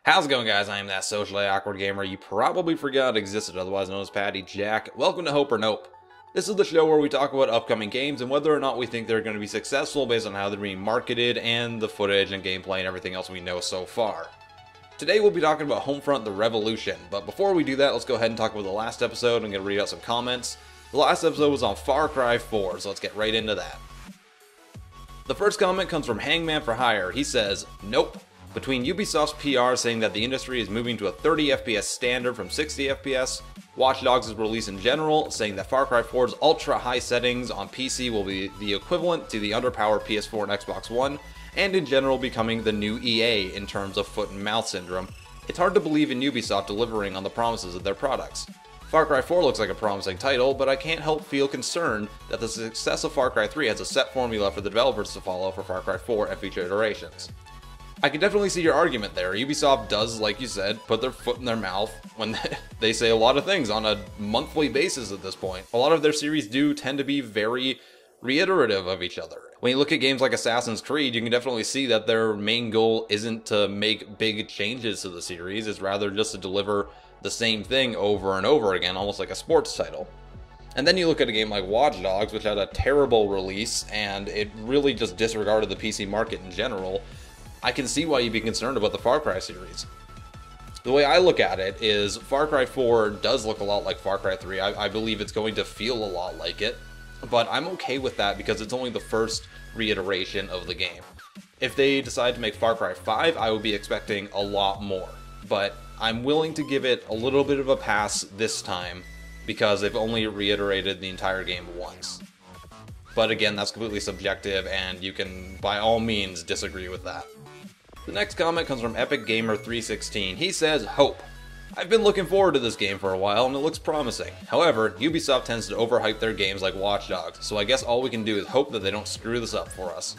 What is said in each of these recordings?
How's it going, guys? I am that socially awkward gamer you probably forgot existed, otherwise known as Patty Jack. Welcome to Hope or Nope. This is the show where we talk about upcoming games and whether or not we think they're going to be successful based on how they're being marketed and the footage and gameplay and everything else we know so far. Today we'll be talking about Homefront: The Revolution, but before we do that, let's go ahead and talk about the last episode. I'm going to read out some comments. The last episode was on Far Cry 4, so let's get right into that. The first comment comes from Hangman for Hire. He says, "Nope. Between Ubisoft's PR saying that the industry is moving to a 30 FPS standard from 60 FPS, Watch Dogs' release in general, saying that Far Cry 4's ultra-high settings on PC will be the equivalent to the underpowered PS4 and Xbox One, and in general becoming the new EA in terms of foot and mouth syndrome, it's hard to believe in Ubisoft delivering on the promises of their products. Far Cry 4 looks like a promising title, but I can't help feel concerned that the success of Far Cry 3 has a set formula for the developers to follow for Far Cry 4 and future iterations." I can definitely see your argument there. Ubisoft does, like you said, put their foot in their mouth when they say a lot of things on a monthly basis at this point. A lot of their series do tend to be very reiterative of each other. When you look at games like Assassin's Creed, you can definitely see that their main goal isn't to make big changes to the series, it's rather just to deliver the same thing over and over again, almost like a sports title. And then you look at a game like Watch Dogs, which had a terrible release, and it really just disregarded the PC market in general. I can see why you'd be concerned about the Far Cry series. The way I look at it is Far Cry 4 does look a lot like Far Cry 3. I believe it's going to feel a lot like it, but I'm okay with that because it's only the first reiteration of the game. If they decide to make Far Cry 5, I would be expecting a lot more, but I'm willing to give it a little bit of a pass this time because they've only reiterated the entire game once. But again, that's completely subjective, and you can, by all means, disagree with that. The next comment comes from EpicGamer316. He says, "Hope. I've been looking forward to this game for a while, and it looks promising. However, Ubisoft tends to overhype their games like Watch Dogs, so I guess all we can do is hope that they don't screw this up for us."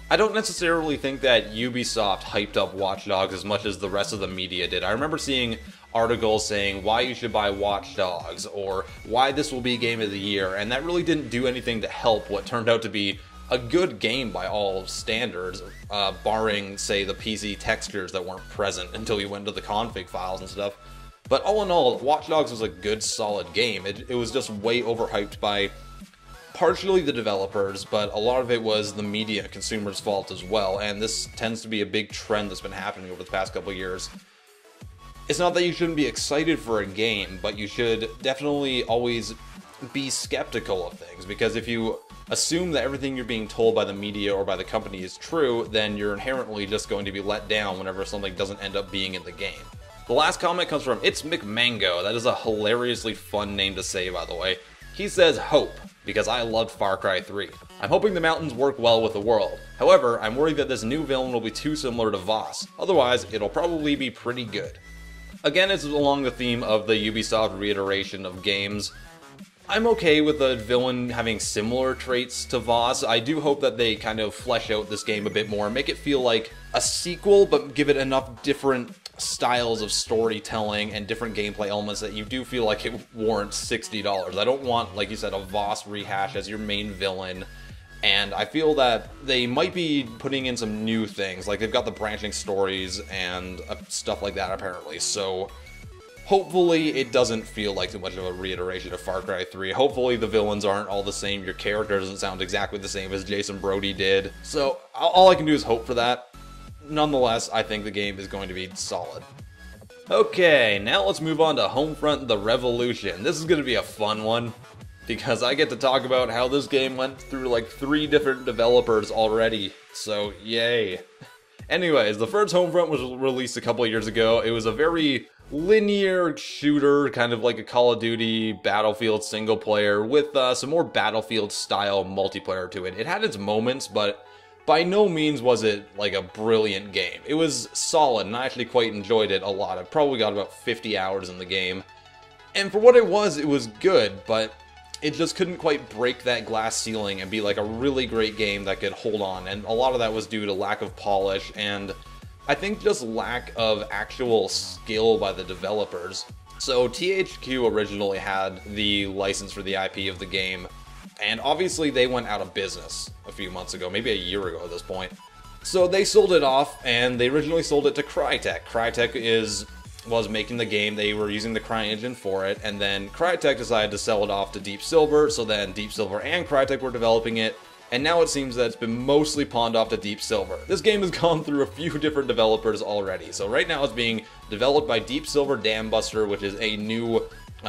I don't necessarily think that Ubisoft hyped up Watch Dogs as much as the rest of the media did. I remember seeing articles saying why you should buy Watch Dogs, or why this will be Game of the Year, and that really didn't do anything to help what turned out to be a good game by all standards, barring, say, the PC textures that weren't present until you went into the config files and stuff. But all in all, Watch Dogs was a good, solid game. It was just way overhyped by partially the developers, but a lot of it was the media consumers' fault as well, and this tends to be a big trend that's been happening over the past couple years. It's not that you shouldn't be excited for a game, but you should definitely always be skeptical of things, because if you assume that everything you're being told by the media or by the company is true, then you're inherently just going to be let down whenever something doesn't end up being in the game. The last comment comes from It's McMango. That is a hilariously fun name to say, by the way. He says, "Hope, because I loved Far Cry 3. I'm hoping the mountains work well with the world. However, I'm worried that this new villain will be too similar to Voss. Otherwise, it'll probably be pretty good." Again, it's along the theme of the Ubisoft reiteration of games. I'm okay with the villain having similar traits to Voss. I do hope that they kind of flesh out this game a bit more, make it feel like a sequel, but give it enough different styles of storytelling and different gameplay elements that you do feel like it warrants $60. I don't want, like you said, a Voss rehash as your main villain, and I feel that they might be putting in some new things, like they've got the branching stories and stuff like that apparently, so hopefully it doesn't feel like too much of a reiteration of Far Cry 3. Hopefully the villains aren't all the same, your character doesn't sound exactly the same as Jason Brody did. So all I can do is hope for that. Nonetheless, I think the game is going to be solid. Okay, now let's move on to Homefront: The Revolution. This is going to be a fun one, because I get to talk about how this game went through like 3 different developers already, so yay. Anyways, the first Homefront was released a couple of years ago. It was a very linear shooter, kind of like a Call of Duty Battlefield single player with some more Battlefield style multiplayer to it. It had its moments, but by no means was it like a brilliant game. It was solid, and I actually quite enjoyed it a lot. I probably got about 50 hours in the game. And for what it was good, but it just couldn't quite break that glass ceiling and be like a really great game that could hold on. And a lot of that was due to lack of polish and I think just lack of actual skill by the developers. So THQ originally had the license for the IP of the game, and obviously they went out of business a few months ago, maybe a year ago at this point. So they sold it off, and they originally sold it to Crytek. Crytek was making the game, they were using the CryEngine for it, and then Crytek decided to sell it off to Deep Silver, so then Deep Silver and Crytek were developing it, and now it seems that it's been mostly pawned off to Deep Silver. This game has gone through a few different developers already, so right now it's being developed by Deep Silver Dam Buster, which is a new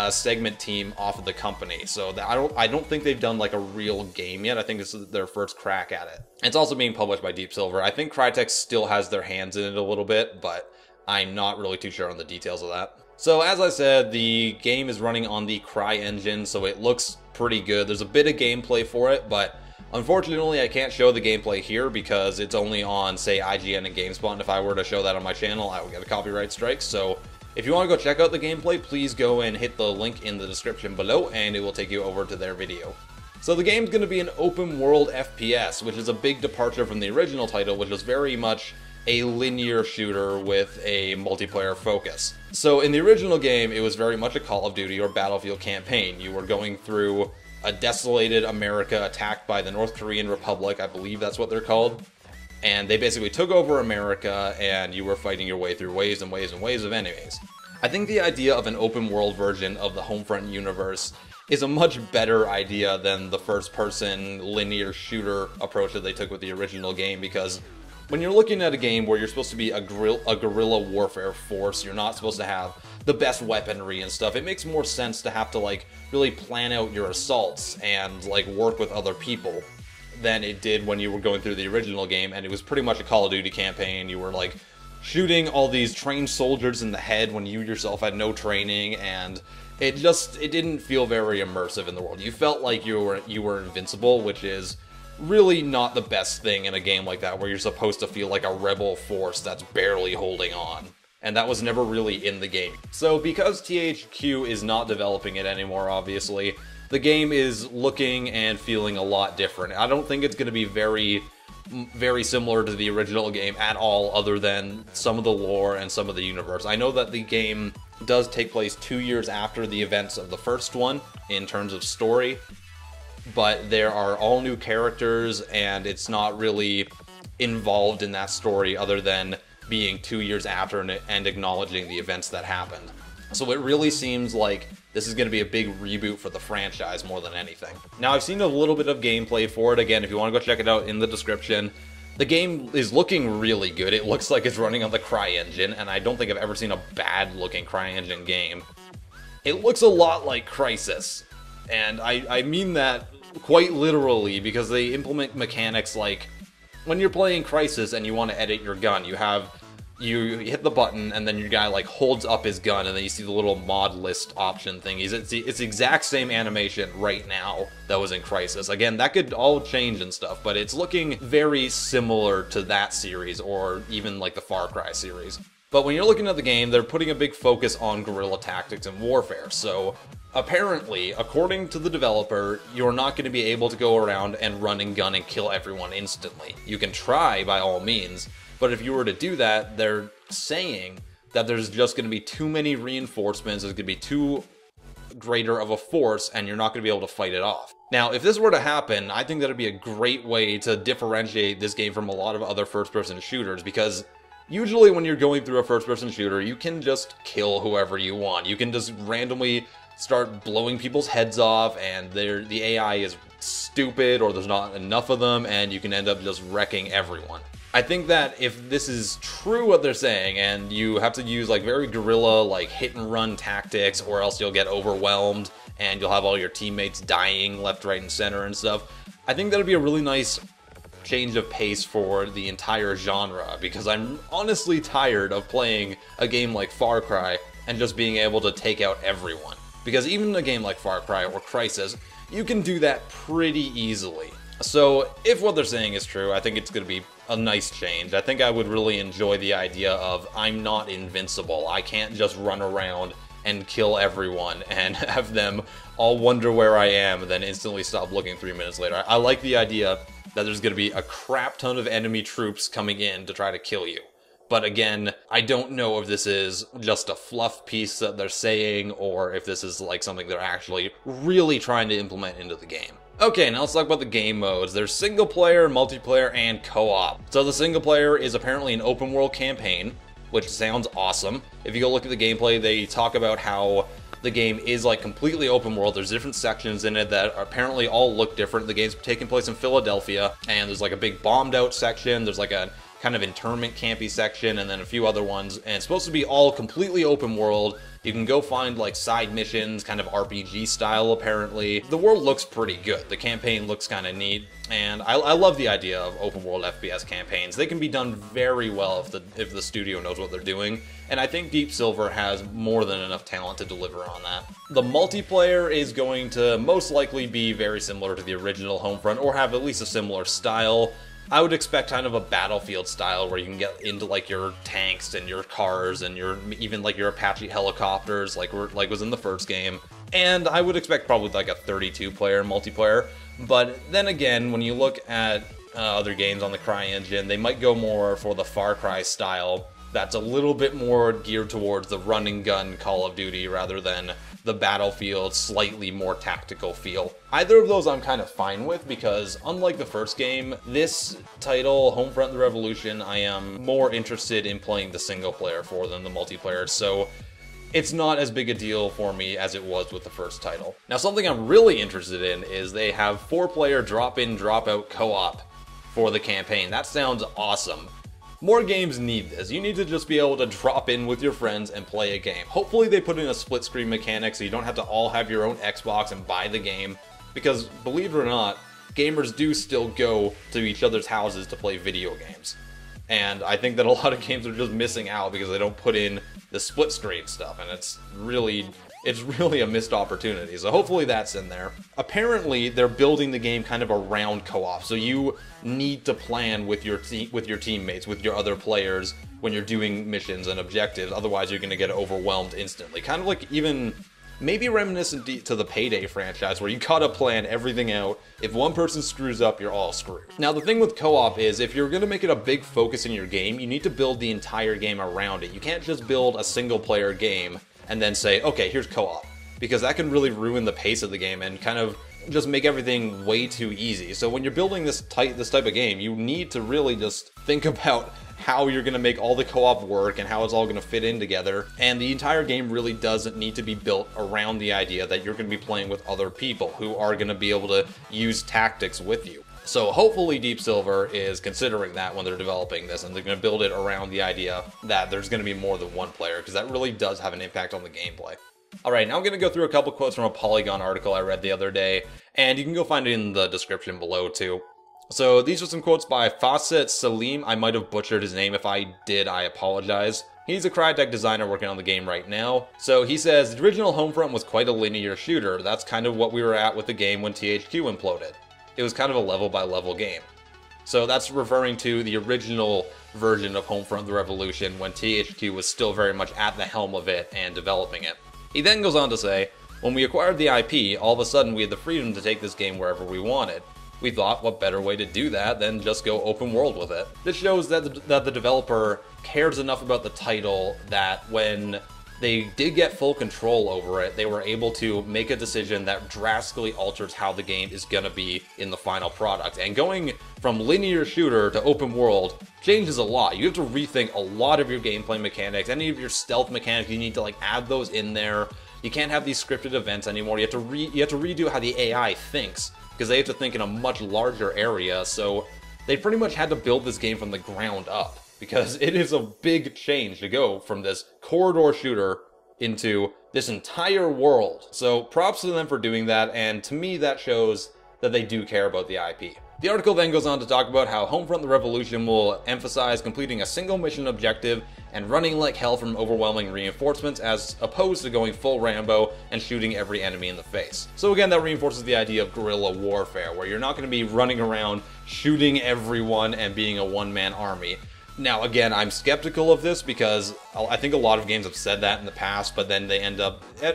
segment team off of the company. So I don't think they've done like a real game yet. I think this is their first crack at it. It's also being published by Deep Silver. I think Crytek still has their hands in it a little bit, but I'm not really too sure on the details of that. So as I said, the game is running on the CryEngine, so it looks pretty good. There's a bit of gameplay for it, but unfortunately I can't show the gameplay here because it's only on, say, IGN and GameSpot, and if I were to show that on my channel, I would get a copyright strike. So if you want to go check out the gameplay, please go and hit the link in the description below, and it will take you over to their video. So the game's going to be an open world FPS, which is a big departure from the original title, which was very much a linear shooter with a multiplayer focus. So in the original game, it was very much a Call of Duty or Battlefield campaign. You were going through a desolated America attacked by the North Korean Republic, I believe that's what they're called. And they basically took over America, and you were fighting your way through waves and waves and waves of enemies. I think the idea of an open world version of the Homefront universe is a much better idea than the first-person linear shooter approach that they took with the original game, because when you're looking at a game where you're supposed to be a guerrilla warfare force, you're not supposed to have the best weaponry and stuff, it makes more sense to have to like really plan out your assaults and like work with other people than it did when you were going through the original game, and it was pretty much a Call of Duty campaign. You were like shooting all these trained soldiers in the head when you yourself had no training, and it didn't feel very immersive in the world. You felt like you were invincible, which is really not the best thing in a game like that, where you're supposed to feel like a rebel force that's barely holding on. And that was never really in the game. So because THQ is not developing it anymore, obviously, the game is looking and feeling a lot different. I don't think it's going to be very similar to the original game at all, other than some of the lore and some of the universe. I know that the game does take place 2 years after the events of the first one in terms of story, but there are all new characters, and it's not really involved in that story other than being 2 years after and acknowledging the events that happened. So it really seems like this is going to be a big reboot for the franchise more than anything. Now, I've seen a little bit of gameplay for it. Again, if you want to go check it out in the description. The game is looking really good. It looks like it's running on the CryEngine, and I don't think I've ever seen a bad-looking CryEngine game. It looks a lot like Crysis, and I mean that quite literally, because they implement mechanics like when you're playing Crysis and you want to edit your gun, you hit the button, and then your guy like holds up his gun, and then you see the little mod list option thing. It's the exact same animation right now that was in Crysis. Again, that could all change and stuff, but it's looking very similar to that series, or even like the Far Cry series. But when you're looking at the game, they're putting a big focus on guerrilla tactics and warfare. So apparently, according to the developer, you're not going to be able to go around and run and gun and kill everyone instantly. You can try by all means, but if you were to do that, they're saying that there's just going to be too many reinforcements, there's going to be too greater of a force, and you're not going to be able to fight it off. Now, if this were to happen, I think that would be a great way to differentiate this game from a lot of other first-person shooters, because usually when you're going through a first-person shooter, you can just kill whoever you want. You can just randomly start blowing people's heads off, and the AI is stupid, or there's not enough of them, and you can end up just wrecking everyone. I think that if this is true what they're saying, and you have to use like very guerrilla, like hit and run tactics, or else you'll get overwhelmed and you'll have all your teammates dying left, right, and center and stuff, I think that'd be a really nice change of pace for the entire genre, because I'm honestly tired of playing a game like Far Cry and just being able to take out everyone. Because even a game like Far Cry or Crysis, you can do that pretty easily. So if what they're saying is true, I think it's going to be a nice change. I think I would really enjoy the idea of I'm not invincible. I can't just run around and kill everyone and have them all wonder where I am and then instantly stop looking 3 minutes later. I like the idea that there's going to be a crap ton of enemy troops coming in to try to kill you. But again, I don't know if this is just a fluff piece that they're saying, or if this is like something they're actually really trying to implement into the game. Okay, now let's talk about the game modes. There's single player, multiplayer, and co-op. So the single player is apparently an open world campaign, which sounds awesome. If you go look at the gameplay, they talk about how the game is like completely open world. There's different sections in it that apparently all look different. The game's taking place in Philadelphia, and there's like a big bombed out section. There's like a kind of internment campy section, and then a few other ones, and it's supposed to be all completely open world. You can go find like side missions, kind of RPG style apparently. The world looks pretty good. The campaign looks kind of neat, and I love the idea of open world FPS campaigns. They can be done very well if the studio knows what they're doing, and I think Deep Silver has more than enough talent to deliver on that. The multiplayer is going to most likely be very similar to the original Homefront, or have at least a similar style. I would expect kind of a Battlefield style where you can get into like your tanks and your cars and even like your Apache helicopters like was in the first game. And I would expect probably like a 32-player multiplayer. But then again, when you look at other games on the CryEngine, they might go more for the Far Cry style. That's a little bit more geared towards the run and gun Call of Duty rather than the Battlefield slightly more tactical feel. Either of those I'm kind of fine with, because unlike the first game, this title, Homefront: The Revolution, I am more interested in playing the single player for than the multiplayer, so it's not as big a deal for me as it was with the first title. Now, something I'm really interested in is they have 4-player drop-in, drop-out co-op for the campaign. That sounds awesome. More games need this. You need to just be able to drop in with your friends and play a game. Hopefully they put in a split screen mechanic so you don't have to all have your own Xbox and buy the game, because believe it or not, gamers do still go to each other's houses to play video games. And I think that a lot of games are just missing out because they don't put in the split screen stuff, and it's really a missed opportunity. So hopefully that's in there. Apparently they're building the game kind of around co-op, so you need to plan with your teammates, with your other players when you're doing missions and objectives. Otherwise you're going to get overwhelmed instantly. Kind of like even maybe reminiscent to the Payday franchise, where you gotta plan everything out. If one person screws up, you're all screwed. Now, the thing with co-op is, if you're gonna make it a big focus in your game, you need to build the entire game around it. You can't just build a single-player game and then say, okay, here's co-op, because that can really ruin the pace of the game and kind of just make everything way too easy. So when you're building this type of game, you need to really just think about how you're going to make all the co-op work and how it's all going to fit in together. And the entire game really doesn't need to be built around the idea that you're going to be playing with other people who are going to be able to use tactics with you. So hopefully Deep Silver is considering that when they're developing this, and they're going to build it around the idea that there's going to be more than one player, because that really does have an impact on the gameplay. Alright, now I'm going to go through a couple quotes from a Polygon article I read the other day, and you can go find it in the description below too. So these are some quotes by Fawcett Salim. I might have butchered his name. If I did, I apologize. He's a Crytek designer working on the game right now. So he says, the original Homefront was quite a linear shooter. That's kind of what we were at with the game when THQ imploded. It was kind of a level-by-level game. So that's referring to the original version of Homefront: The Revolution when THQ was still very much at the helm of it and developing it. He then goes on to say, when we acquired the IP, all of a sudden we had the freedom to take this game wherever we wanted. We thought, what better way to do that than just go open world with it? This shows that the developer cares enough about the title that when they did get full control over it, they were able to make a decision that drastically alters how the game is going to be in the final product. And going from linear shooter to open world changes a lot. You have to rethink a lot of your gameplay mechanics. Any of your stealth mechanics, you need to like add those in there. You can't have these scripted events anymore. You have to redo how the AI thinks, because they have to think in a much larger area. So they pretty much had to build this game from the ground up, because it is a big change to go from this corridor shooter into this entire world. So props to them for doing that, and to me that shows that they do care about the IP. The article then goes on to talk about how Homefront: The Revolution will emphasize completing a single mission objective and running like hell from overwhelming reinforcements, as opposed to going full Rambo and shooting every enemy in the face. So again, that reinforces the idea of guerrilla warfare, where you're not going to be running around shooting everyone and being a one-man army. Now again, I'm skeptical of this because I think a lot of games have said that in the past, but then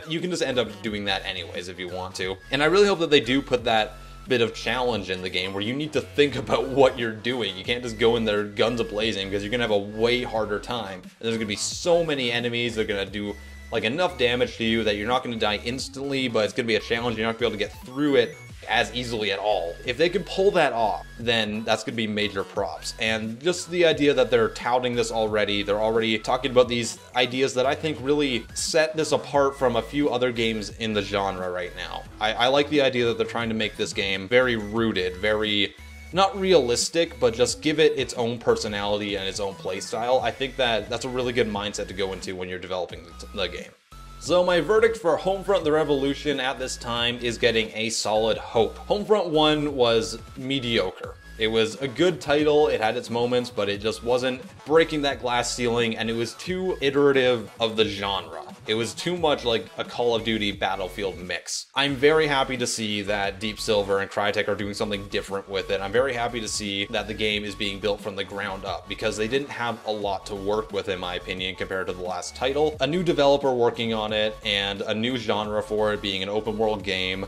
you can just end up doing that anyways if you want to. And I really hope that they do put that bit of challenge in the game where you need to think about what you're doing. You can't just go in there guns a-blazing, because you're going to have a way harder time. And there's going to be so many enemies that are going to do like enough damage to you that you're not going to die instantly, but it's going to be a challenge. You're not going to be able to get through it as easily at all. If they can pull that off, then that's going to be major props. And just the idea that they're touting this already, they're already talking about these ideas that I think really set this apart from a few other games in the genre right now. I like the idea that they're trying to make this game very rooted, very not realistic, but just give it its own personality and its own play style. I think that that's a really good mindset to go into when you're developing the game. So my verdict for Homefront: The Revolution at this time is getting a solid hope. Homefront 1 was mediocre. It was a good title, it had its moments, but it just wasn't breaking that glass ceiling, and it was too iterative of the genre. It was too much like a Call of Duty Battlefield mix. I'm very happy to see that Deep Silver and Crytek are doing something different with it. I'm very happy to see that the game is being built from the ground up, because they didn't have a lot to work with, in my opinion, compared to the last title. A new developer working on it, and a new genre for it being an open world game.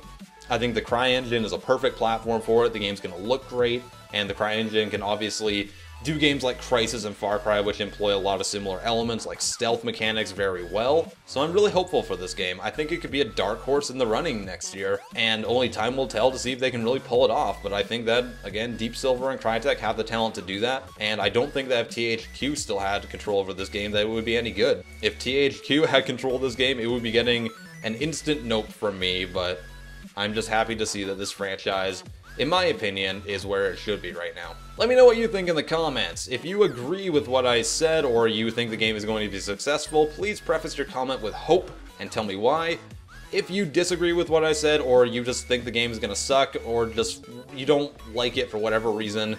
I think the CryEngine is a perfect platform for it. The game's going to look great, and the CryEngine can obviously do games like Crysis and Far Cry, which employ a lot of similar elements like stealth mechanics very well. So I'm really hopeful for this game. I think it could be a dark horse in the running next year, and only time will tell to see if they can really pull it off. But I think that, again, Deep Silver and Crytek have the talent to do that, and I don't think that if THQ still had control over this game, that it would be any good. If THQ had control of this game, it would be getting an instant nope from me, but I'm just happy to see that this franchise, in my opinion, is where it should be right now. Let me know what you think in the comments. If you agree with what I said, or you think the game is going to be successful, please preface your comment with hope and tell me why. If you disagree with what I said, or you just think the game is going to suck, or just you don't like it for whatever reason,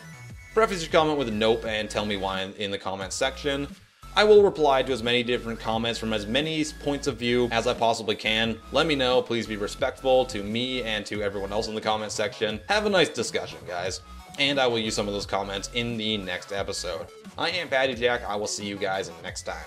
preface your comment with a nope and tell me why in the comments section. I will reply to as many different comments from as many points of view as I possibly can. Let me know. Please be respectful to me and to everyone else in the comment section. Have a nice discussion, guys. And I will use some of those comments in the next episode. I am PattyJack. I will see you guys next time.